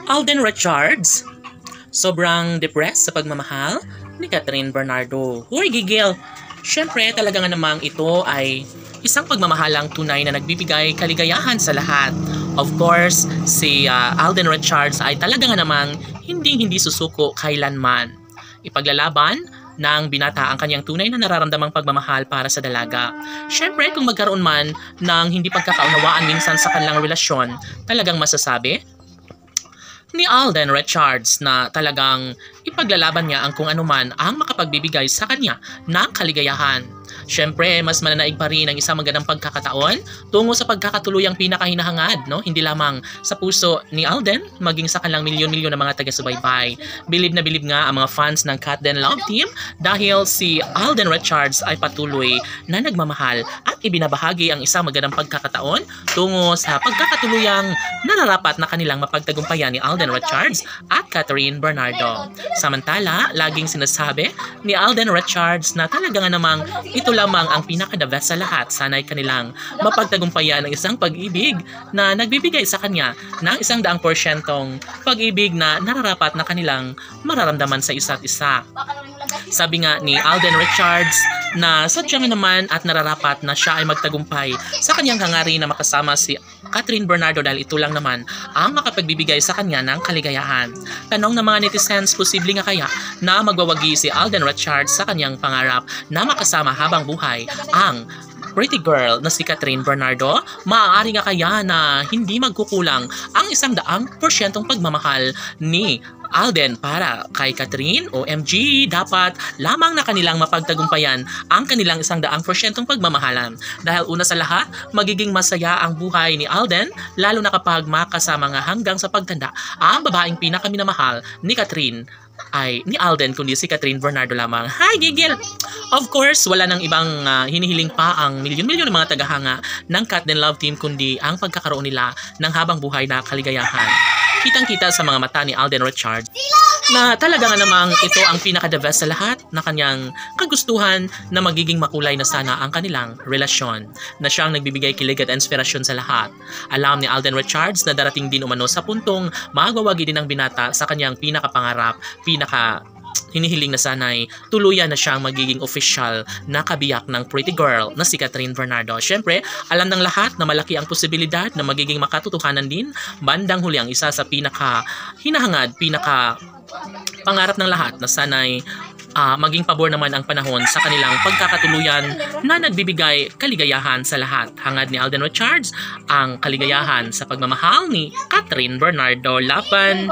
Alden Richards, sobrang depressed sa pagmamahal ni Catherine Bernardo. Huy, gigil! Siyempre, talaga nga namang ito ay isang pagmamahalang tunay na nagbibigay kaligayahan sa lahat. Of course, si Alden Richards ay talaga nga namang hindi susuko kailanman. Ipaglalaban ng binata ang kanyang tunay na nararamdamang pagmamahal para sa dalaga. Siyempre, kung magkaroon man ng hindi pagkakaunawaan minsan sa kanilang relasyon, talagang masasabi ni Alden Richards na talagang ipaglalaban niya ang kung anuman ang makapagbibigay sa kanya ng kaligayahan. Siyempre, mas mananaig pa rin ang isang magandang pagkakataon tungo sa pagkakatuluyang pinakahinahangad, no? Hindi lamang sa puso ni Alden, maging sa kanilang milyon-milyon na mga taga-subaybay. Bilib na bilib nga ang mga fans ng Catden Love Team dahil si Alden Richards ay patuloy na nagmamahal at ibinabahagi ang isang magandang pagkakataon tungo sa pagkakatuluyang nararapat na kanilang mapagtagumpayan ni Alden Richards at Catherine Bernardo. Samantala, laging sinasabi ni Alden Richards na talaga nga namang ito lamang ang pinaka-the best sa lahat. Sana'y kanilang mapagtagumpayan ng isang pag-ibig na nagbibigay sa kanya ng 100% pag-ibig na nararapat na kanilang mararamdaman sa isa't isa. Sabi nga ni Alden Richards na sadyang naman at nararapat na siya ay magtagumpay sa kanyang hangarin na makasama si Catherine Bernardo dahil ito lang naman ang makapagbibigay sa kanya ng kaligayahan. Tanong ng mga netizens, posible nga kaya na magwawagi si Alden Richards sa kanyang pangarap na makasama habang buhay ang pretty girl na si Catherine Bernardo? Maaari nga kaya na hindi magkukulang ang 100% pagmamahal ni Alden para kay Catherine? OMG, dapat lamang na kanilang mapagtagumpayan ang kanilang 100% pagmamahalan. Dahil una sa lahat, magiging masaya ang buhay ni Alden, lalo na kapag makasama nga hanggang sa pagtanda ang babaeng pinakaminamahal ni Catherine ay ni Alden kundi si Catherine Bernardo lamang. Hi, gigil! Of course, wala nang ibang hinihiling pa ang milyon-milyon ng mga tagahanga ng Catden Love Team kundi ang pagkakaroon nila ng habang buhay na kaligayahan. Kitang-kita sa mga mata ni Alden Richards na talaga nga namang ito ang pinaka-the best sa lahat na kanyang kagustuhan na magiging makulay na sana ang kanilang relasyon, na siyang nagbibigay kilig at inspirasyon sa lahat. Alam ni Alden Richards na darating din umano sa puntong magwawagi din ang binata sa kanyang pinakapangarap, hinihiling na sana'y tuluyan na siyang magiging official na kabiyak ng pretty girl na si Catherine Bernardo. Siyempre, alam ng lahat na malaki ang posibilidad na magiging makatotohanan din bandang huli ang isa sa pinaka-hinahangad, pinaka-pangarap ng lahat na sana'y maging pabor naman ang panahon sa kanilang pagkakatuluyan na nagbibigay kaligayahan sa lahat. Hangad ni Alden Richards ang kaligayahan sa pagmamahal ni Catherine Bernardo. Laban!